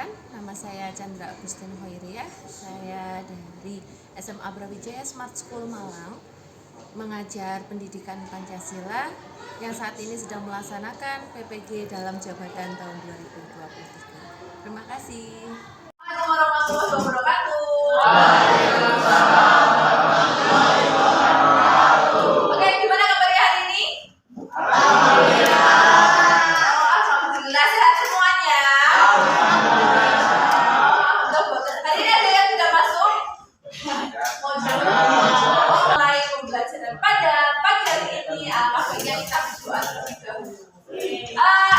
perkenalkan, nama saya Chandra Agustin Hoiriah. Saya dari SMA Brawijaya Smart School Malang, mengajar pendidikan Pancasila yang saat ini sedang melaksanakan PPG dalam jabatan tahun 2023. Terima kasih. Assalamualaikum warahmatullahi wabarakatuh. Oke, gimana kabarnya hari ini? Alhamdulillah sehat semuanya. Hari ini ada yang tidak masuk? Mulai pembelajaran pada pagi hari ini, baiknya kita berdoa terlebih dahulu.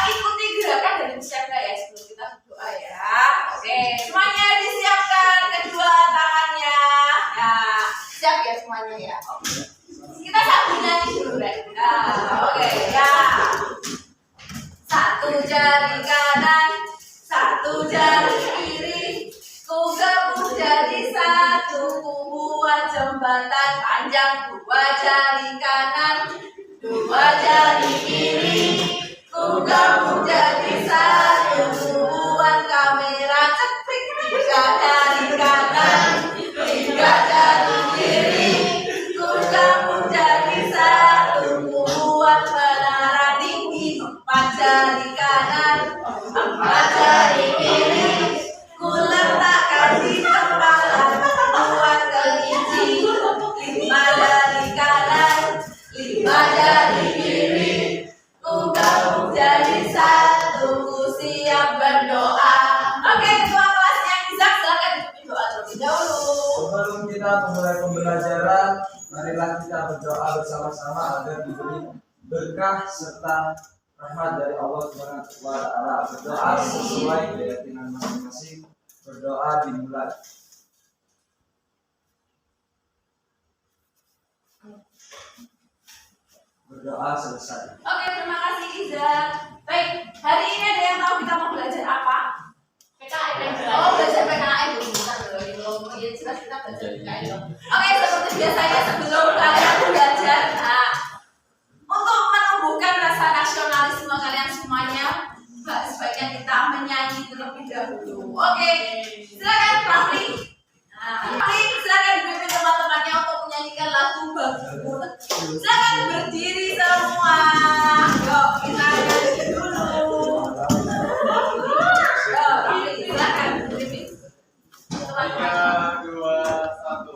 Ikuti gerakan dan bersiapkan ya sebelum kita berdoa ya. Oke, semuanya disiapkan kedua tangannya. Nah, siap ya semuanya ya. Oke. Kita sambil nyanyi dulu deh. Oke ya. Satu jari kanan, satu jari kiri, ku gabung jadi satu, ku buat jembatan panjang. Dua jari kanan, dua jari kiri, ku gabung jadi satu, ku buat kamera cepik. Tiga jari kanan, tiga jari kiri, ku gabung jadi satu, ku buat menara tinggi. Empat jari kanan, empat jari kiri, ku letakkan di kepala, buat kelinci. Lima jari kanan, lima jari kiri, ku gabung jadi satu, ku siap berdoa. Oke, ketua kelasnya Izak, silakan dipimpin doa terlebih dahulu. Sebelum kita memulai pembelajaran, marilah kita berdoa bersama-sama agar diberi berkah serta rahmat dari Allah Subhanahu wa Ta'ala. Berdoa sesuai keyakinan masing-masing. Berdoa dimulai. Berdoa selesai. Oke, terima kasih Izak. Baik, hari ini ada yang tahu kita mau belajar apa? PKN. Oh, belajar PKN dulu. Bentar dulu. Ya jelas kita belajar PKN dulu. Oke, seperti biasanya sebelum kalian belajar, untuk menumbuhkan rasa nasionalisme kalian semuanya, sebaiknya kita menyanyi terlebih dahulu. Oke, silakan Rafli. Rafli, silakan dipimpin teman-temannya untuk menyanyikan lagu Bagiku Negeri. Silakan berdiri semua. Yuk, kita nyanyi dulu. Yuk, Rafli, silakan dipimpin teman-teman. 3, 2, 1.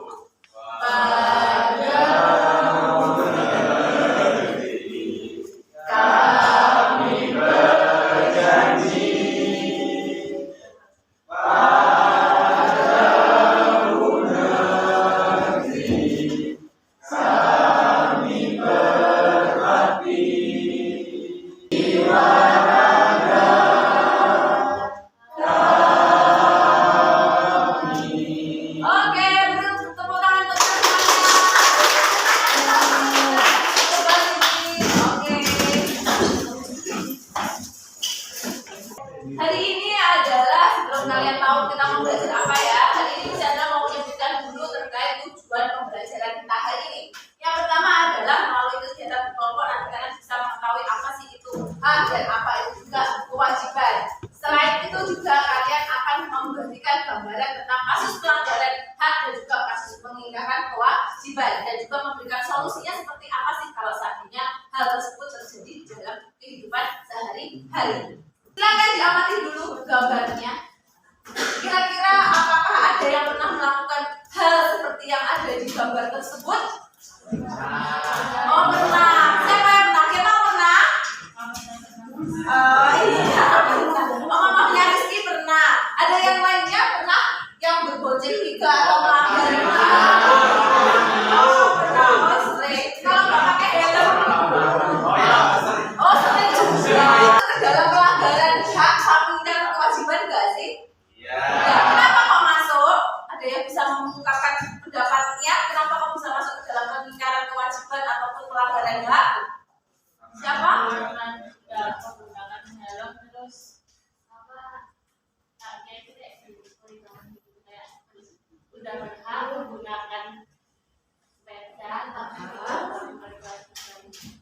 Oke, beri tepuk tangan untuk semuanya. Oke. Hari ini adalah sebelum kalian tahu kita mau belajar apa ya. Hari ini Chandra mau menyebutkan dulu terkait tujuan pembelajaran kita hari ini. Yang pertama adalah melalui kegiatan berkelompok nanti kalian bisa mengetahui apa sih itu hak dan apa itu juga kewajiban. Selain itu juga kalian akan memberikan gambaran tentang kasus pelanggaran hak dan juga kasus pengingkaran kewajiban dan juga memberikan solusinya seperti apa sih kalau seandainya hal tersebut terjadi di dalam kehidupan sehari-hari. Silakan diamati dulu gambarnya. Kira-kira apakah ada yang pernah melakukan hal seperti yang ada di gambar tersebut? Oh, pernah. Siapa yang pernah? Kita pernah? Oh iya, pernah. Mamanya Rizky pernah. Ada yang lainnya pernah yang berbojeng tiga atau melanggar? Oh, pernah. Oh, sering. Kalau nggak pakai helm? Oh, sering juga. Dalam pelanggaran hak samping dan kewajiban nggak sih? Ya. Kenapa kok masuk? Ada yang bisa mengungkapkan pendapatnya? Kenapa kok bisa masuk ke dalam pelanggaran kewajiban ataupun pelanggaran hak? Siapa? Menggunakan helm terus kayak itu kayak udah berhak menggunakan sepeda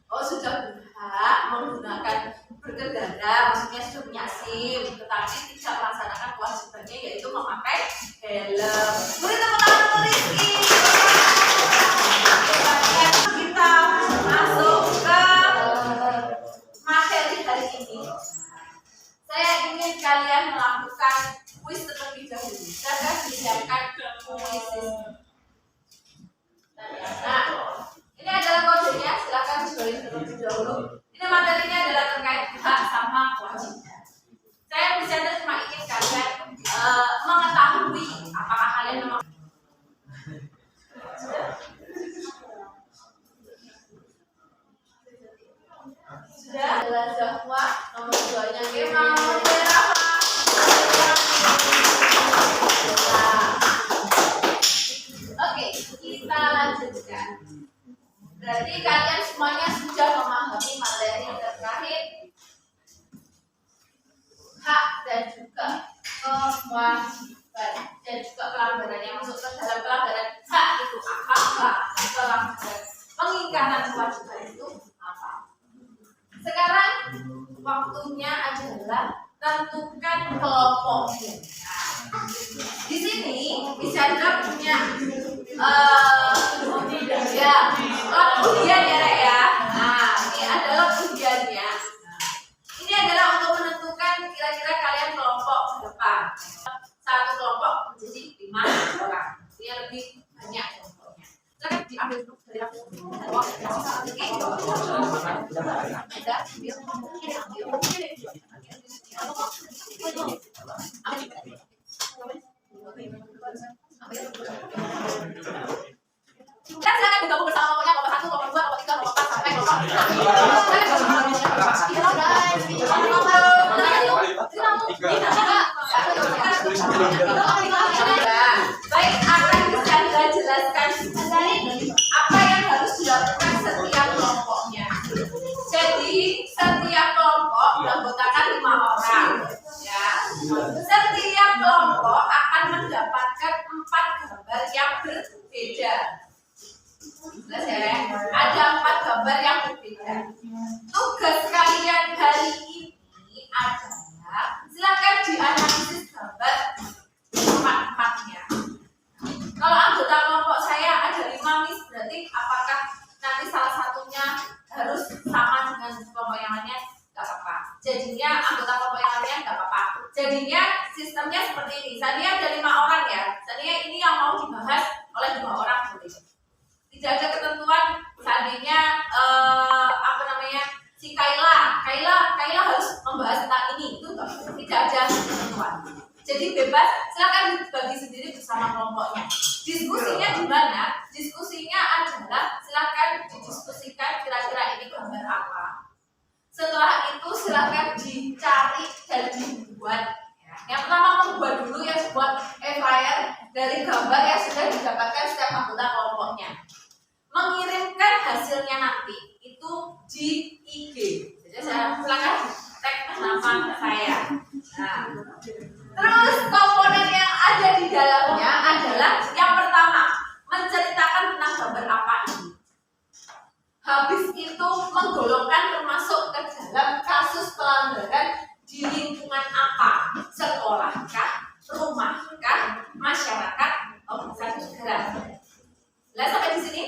Oh, sudah berhak menggunakan berkendara, maksudnya sudah punya SIM, tetapi tidak melaksanakan kewajiban memakai helm. Beri tepuk tangan untuk Rizky. Kita masuk ke materi hari ini. Saya ingin kalian melakukan kuis terlebih dahulu. Saya disiapkan kuisnya. Nah, ini adalah kodenya. Silakan dijoin terlebih dahulu. Ini materinya adalah terkait hak sama kewajiban. Saya bercanda cuma ingin kalian mengetahui apakah kalian memang sudah adalah Zahwa nomor 2-nya Kemal Oke, kita lanjutkan. Berarti kalian semuanya sudah memahami materi terkait hak dan juga kewajiban dan juga pelanggaran yang masuk ke dalam pelanggaran hak itu apa dan pelanggaran pengingkaran kewajiban itu apa. Sekarang waktunya adalah tentukan kelompoknya. Nah, di sini bisa juga punya undian ya Rek ya. Nah, ini adalah undiannya. Ini adalah untuk menentukan kira-kira kalian kelompok berapa. Satu kelompok menjadi 5 orang. Ini lebih banyak kelompoknya. Silakan diambil dulu dari aku. Kita silakan bergabung bersama kelompoknya kelompok 1, kelompok 2, kelompok 3, kelompok 4 sampai kelompok 6. Baik, akan bisa jelaskan apa yang harus dilakukan setiap kelompoknya. Jadi setiap kelompok beranggotakan 5 orang. Ya, setiap kelompok akan mendapatkan 4 gambar yang berbeda. Jelas ya? Ada 4 gambar yang berbeda. Tugas kalian hari ini adalah silakan dianalisis gambar 4-4-nya. Kalau anggota kelompok saya ada 5 Miss, berarti apakah nanti salah satunya harus sama dengan kelompok yang lainnya? Gak apa-apa. Jadinya anggota kelompok yang lainnya gak apa-apa. Jadinya sistemnya seperti ini. Seandainya ada 5 orang ya. Seandainya ini yang mau dibahas oleh 2 orang boleh. Tidak ada ketentuan. Seandainya si Kaila harus membahas tentang ini. Itu tidak ada ketentuan. Jadi bebas, silakan dibagi sendiri bersama kelompoknya. Diskusinya di mana? Diskusinya adalah silakan didiskusikan kira-kira ini gambar apa. Setelah itu silakan dicari dan dibuat. Yang pertama membuat dulu ya sebuah flyer dari gambar yang sudah didapatkan setiap anggota kelompoknya. Mengirimkan hasilnya nanti itu di IG. Jadi saya silakan tag nama saya. Nah, terus komponen yang ada di dalamnya adalah yang pertama menceritakan tentang gambar apa ini. Habis itu menggolongkan termasuk ke dalam kasus pelanggaran di lingkungan apa? Sekolahkah, rumahkah, masyarakat, organisasi negara. Jelas sampai di sini?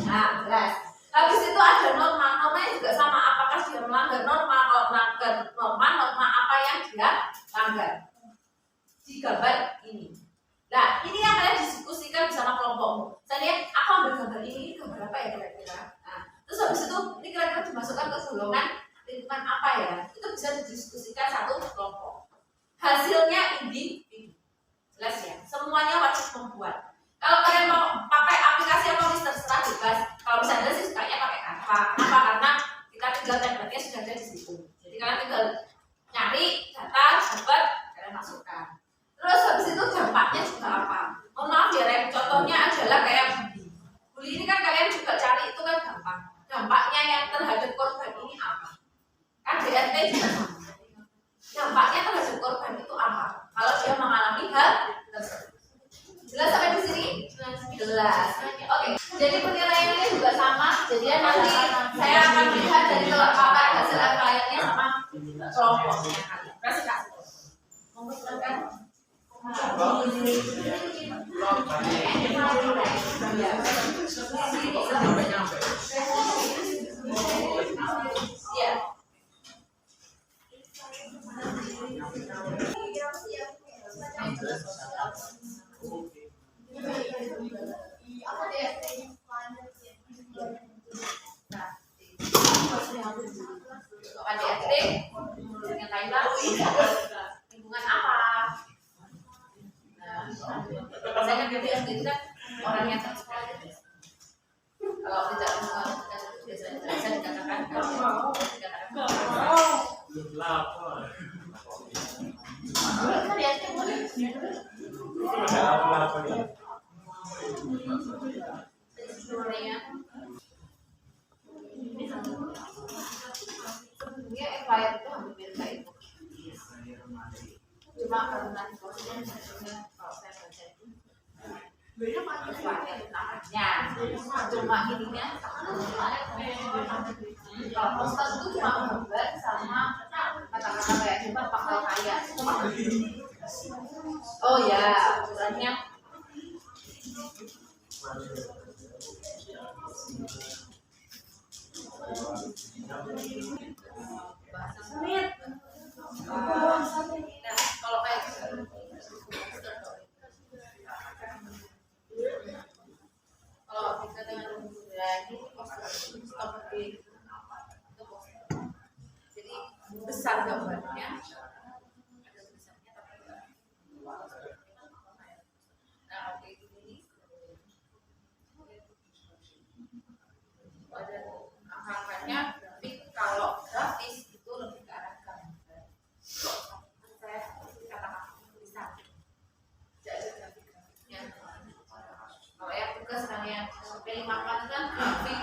Nah, jelas. Habis itu ada norma-normanya juga sama. Apakah dia melanggar norma? Kalau melanggar norma apa yang dia langgar? Di gambar ini. Nah, ini yang kalian diskusikan bersama kelompokmu. Saya aku ambil gambar ini gambar apa ya kira-kira? Nah, terus habis itu ini kira-kira dimasukkan ke golongan lingkungan apa ya? Itu bisa didiskusikan satu kelompok. Hasilnya individu. Jelas ya? Semuanya wajib membuat. Kalau kalian mau pakai aplikasi apa terserah bebas. Kalau misalnya sih sukanya pakai Canva. Kenapa? Karena kita tinggal template-nya sudah ada di situ. Jadi kalian tinggal nyari data, dapat, kalian masukkan. Terus habis itu dampaknya juga apa? Mohon maaf ya, Rem. Contohnya adalah kayak bully ini kan kalian juga cari itu kan gampang. Dampaknya yang terhadap korban ini apa? Kan DRT juga sama. Dampaknya terhadap korban itu apa? Kalau dia mengalami hal tersebut. Jelas sampai di sini? Jelas. Oke. Jadi penilaiannya juga sama. Jadi nanti saya akan melihat dari kelompok hasil flyernya sama kelompoknya. Kasih. Monggo silakan. Iya. Adik-adik, yang lain lingkungan apa? Nah, saya kan BPSD itu kan orang yang tersekolah. Kalau tidak mengatakan itu biasanya bisa dikatakan sebenarnya expired itu hampir mirip kayak itu. Cuma karena prosesnya kalau saya baca itu expired namanya. Cuma ininya kalau poster itu cuma gambar sama kata-kata kayak coba pakai kaya. Oh ya, ukurannya bahasa Smith. Nah, kalau kayak kalau bisa dengan ini seperti itu jadi besar gambarnya ada besarnya tapi nah oke ini ada angka-angkanya tapi kalau grafis itu lebih ke arah gambar saya katakan bisa jadi grafik-grafiknya kalau yang tugas namanya P5 kan grafik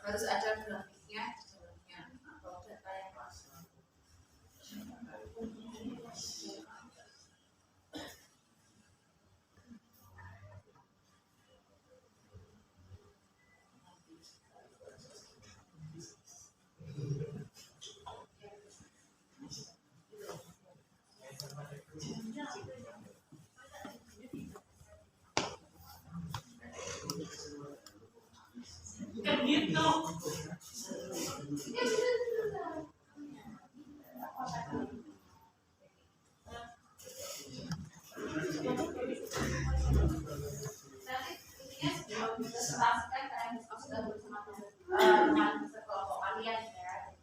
harus ada grafiknya jalannya atau data yang masuk. Nanti intinya sebelum presentasikan kalian diskusikan bersama teman sekelompok kalian ya.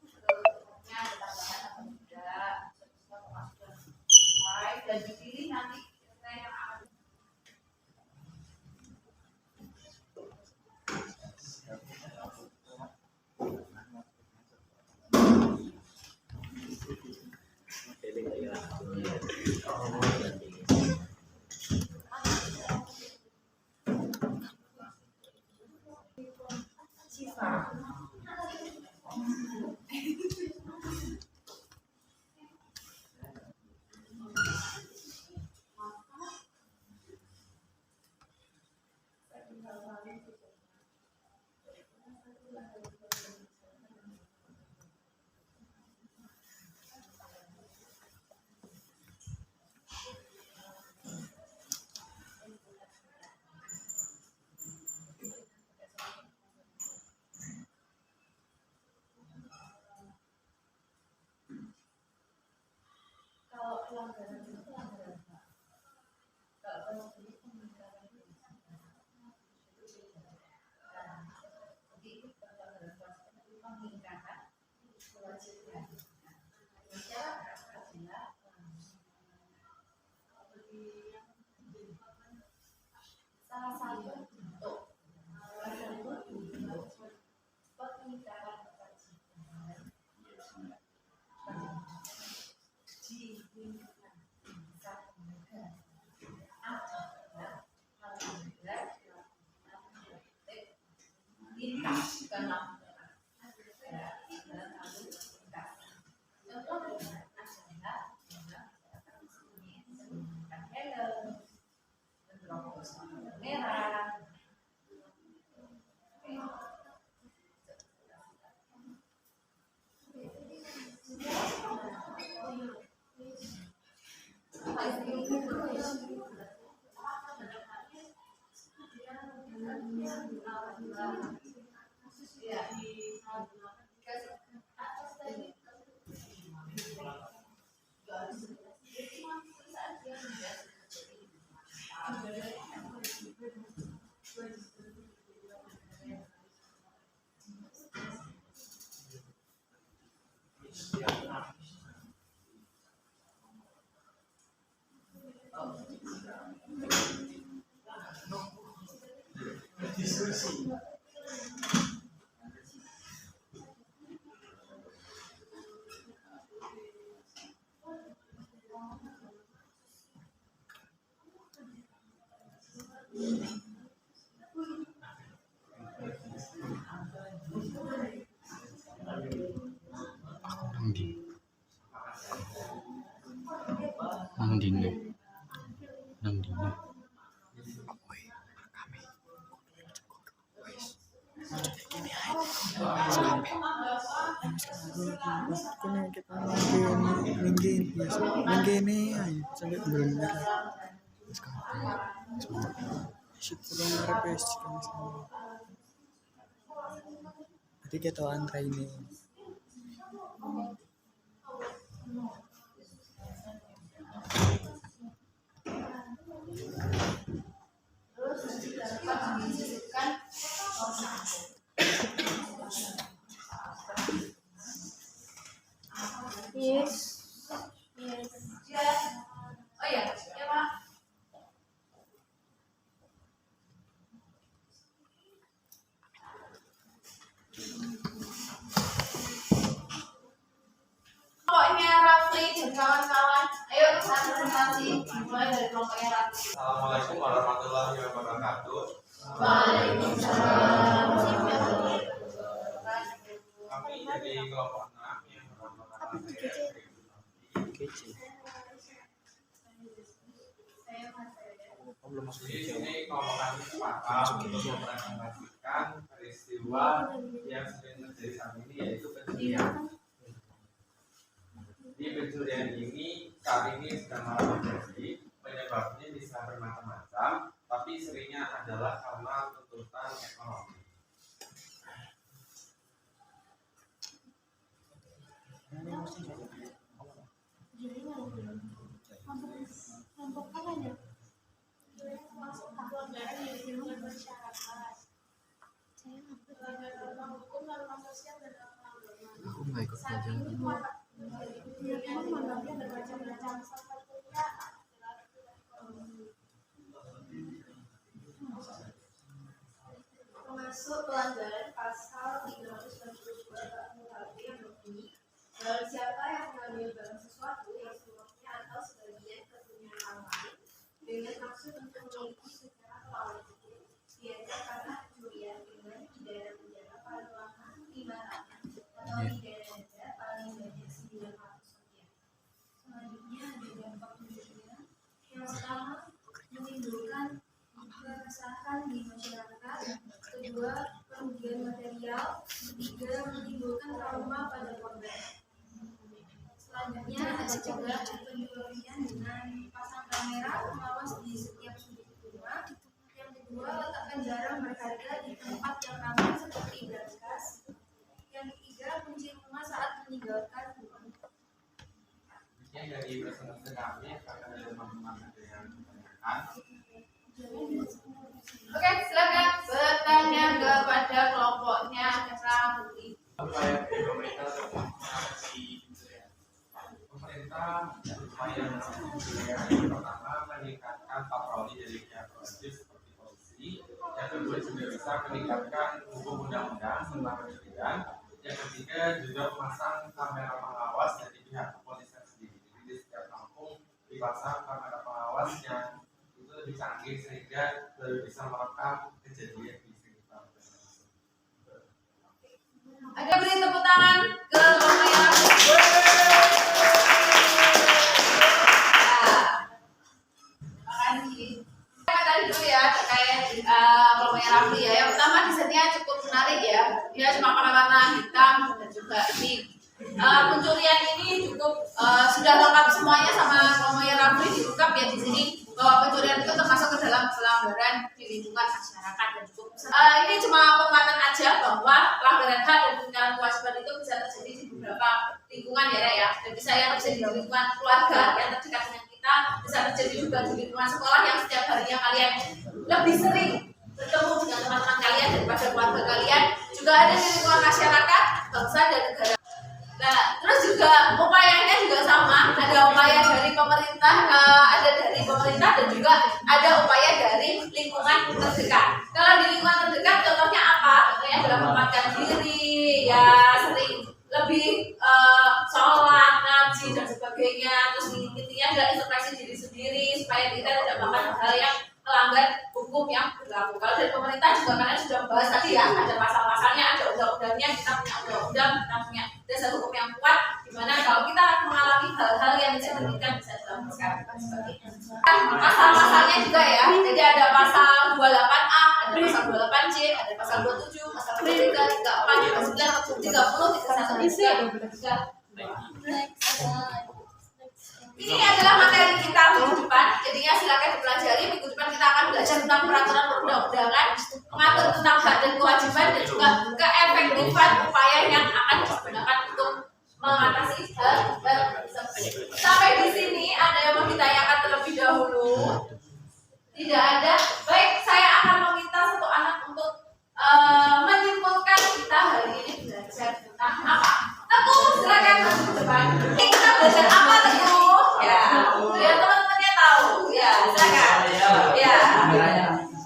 Jadinya ada tambahan atau tidak, pemasukan sesuai dan dipilih nanti kira-kira yang akan kalau pelanggaran itu pelanggaran apa? Kalau ini pelanggaran itu jadi itu pelanggaran kewajiban itu pengingkaran kewajiban. Masyarakat adalah salah satu bentuk pengingkaran kewajiban di lingkungan satu negara adalah melanggar lintas bukan melanggar lalu lintas. Contohnya adalah masyarakat di sini menggunakan helm, menerobos lampu merah, Diskusi. Nang dine. Nang dine. Kena kita mingguin biasa mingguin aja sampai bulan merah shoot bulan merah best kami sama jadi kita antara ini Yes. Oh ya, ya Pak. Kelompoknya Rafli dan kawan-kawan, ayo presentasi mulai dari kelompoknya Rafli. Assalamualaikum warahmatullahi wabarakatuh. Waalaikumsalam. Kami dari kelompok 6 yang bernama Jadi ini kelompok kami sepakat untuk mempresentasikan peristiwa yang sering terjadi saat ini, yaitu pencurian. Di pencurian ini saat ini sedang marak terjadi. Penyebabnya bisa bermacam-macam, tapi seringnya adalah karena tuntutan ekonomi. Aku nggak ikut pelajaran. Termasuk pelanggaran pasal 392 KUHP yang berbunyi barang siapa yang mengambil barang sesuatu yang seluruhnya atau sebagian kepunyaan orang lain dengan maksud untuk memiliki secara melawan biasa karena pencurian dengan pidana penjara paling lama 5 tahun atau pidana denda paling banyak 900 rupiah. Selanjutnya ada dampak pencurian. Yang pertama, menimbulkan keresahan di masyarakat. Kedua, kerugian material. Ketiga, menimbulkan trauma pada korban. Selanjutnya ada juga pencurian dengan pasang kamera pengawas di setiap sudut rumah. Yang kedua, letakkan barang berharga di tempat yang ramai seperti berkas. Yang ketiga, kunci rumah saat meninggalkan rumah. Demikian dari presentasi kami, karena ada teman-teman ada yang menanyakan. Oke, silakan bertanya kepada kelompoknya Rafli. Upaya pemerintah untuk mengatasi pencurian. Pemerintah berupaya mengatasi pencurian. Yang pertama, meningkatkan patroli dari pihak berwajib seperti polisi. Yang kedua juga bisa meningkatkan hukum undang-undang tentang pencurian. Yang ketiga juga memasang kamera pengawas dari pihak kepolisian sendiri. Jadi di setiap kampung dipasang kamera pengawas yang itu lebih canggih sehingga lebih bisa merekam kejadian di sekitar. Ada beri tepuk tangan ke kelompoknya Rafli. Makasih. Tadi dulu ya terkait kelompoknya Rafli ya. Yang pertama desainnya cukup menarik ya. Dia cuma warna hitam dan juga ini pencurian ini cukup sudah lengkap semuanya sama ngomongnya Rafli diungkap ya di sini bahwa pencurian itu termasuk ke dalam pelanggaran di lingkungan masyarakat dan cukup ini cuma penguatan aja bahwa pelanggaran hak dan peninggalan kewajiban itu bisa terjadi di beberapa lingkungan ya Rek ya. Dan bisa yang terjadi di lingkungan keluarga yang terdekat dengan kita, bisa terjadi juga di lingkungan sekolah yang setiap harinya kalian lebih sering bertemu dengan teman-teman kalian daripada keluarga kalian, juga ada di lingkungan masyarakat, bangsa dan negara. Nah, terus juga upayanya juga sama, ada upaya dari pemerintah, ada dari pemerintah dan juga ada upaya dari lingkungan terdekat. Kalau di lingkungan terdekat contohnya apa? Contohnya adalah menempatkan diri, ya sering lebih sholat, ngaji dan sebagainya. Terus intinya adalah introspeksi diri sendiri supaya kita tidak melakukan hal yang melanggar hukum yang berlaku. Kalau dari pemerintah juga kalian sudah bahas tadi ya, ada pasal-pasalnya, ada undang-undangnya, kita punya undang-undang, kita punya dasar hukum yang kuat, dimana kalau kita mengalami hal-hal yang tidak diinginkan bisa dilakukan dan sebagainya. Pasal-pasalnya juga ya, jadi ada pasal 28A, ada pasal 28C, ada pasal 27, pasal 23, 34, 29, 30, 31, 33. Ini adalah materi kita minggu depan, jadinya silakan dipelajari. Minggu depan kita akan belajar tentang peraturan perundang-undangan, mengatur tentang hak dan kewajiban dan juga keefektifan upaya yang akan digunakan untuk mengatasi hal tersebut. Sampai di sini ada yang mau ditanyakan terlebih dahulu? Tidak ada. Baik, saya akan meminta satu anak untuk menyimpulkan kita hari ini belajar tentang apa. Teguh, silakan masuk ke depan. Kita belajar apa Teguh? Ya, biar teman-temannya tahu. Ya, silakan. Ya.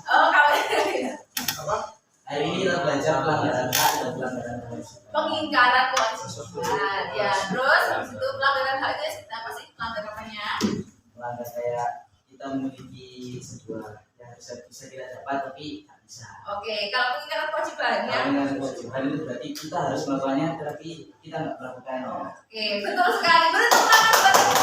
Oh, kamu. Apa? Hari ini kita belajar pelanggaran hak dan pelanggaran kewajiban. Pengingkaran kewajiban. Ya, terus habis itu pelanggaran hak itu apa sih? Pelanggaran apanya? Melanggar kayak kita memiliki sebuah yang bisa kita dapat tapi tak bisa. Oke, kalau pengingkaran kewajibannya. Pelanggaran kewajiban itu berarti kita harus melakukannya tapi kita nggak melakukannya. Oke, betul sekali. Beri tepuk tangan buat Ibu.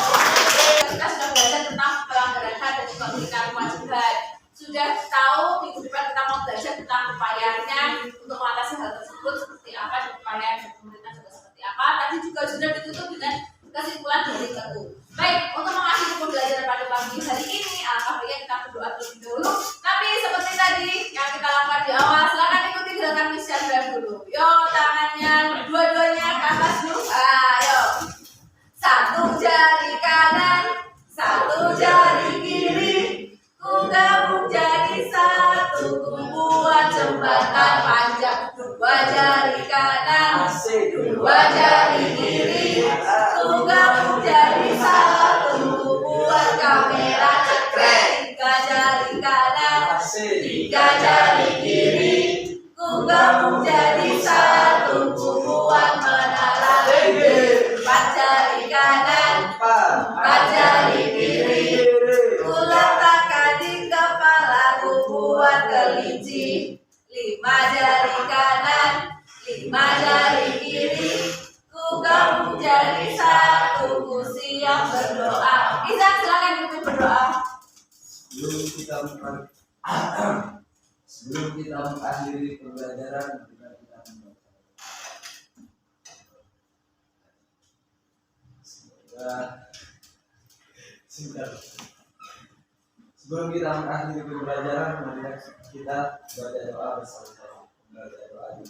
Kita sudah belajar tentang pelanggaran hak dan juga pengingkaran kewajiban. Sudah tahu minggu depan kita mau belajar tentang upayanya untuk mengatasi hal tersebut seperti apa dan upaya dari pemerintah juga seperti apa. Tadi juga sudah ditutup dengan kesimpulan dari Teguh. Baik, untuk mengakhiri pembelajaran pada pagi hari ini, alangkah baiknya kita berdoa terlebih dahulu. Tapi seperti tadi yang kita lakukan di awal, silakan ikuti gerakan Miss Chandra dulu. Yo, tangannya dua-duanya ke atas dulu. Ayo. Satu jari kanan, satu jari kiri. Ku gabung jadi satu, ku buat jembatan panjang. Dua jari kanan, dua jari kiri. Ku gabung jadi satu, ku buat kamera cekrek. Tiga jari kanan, tiga jari kiri. Ku gabung jadi satu, ku buat menara legend. Empat jari kanan, empat jari kiri. Ku letakkan di kepala, ku buat kelinci. Lima jari kanan, lima jari kiri. Ku gabung jadi satu, ku siap berdoa. Izan, silakan dipimpin berdoa. Sebelum kita mengakhiri pembelajaran, kita membaca. Sebelum kita mengakhiri pembelajaran, mari kita baca doa bersama-sama. Baca doa di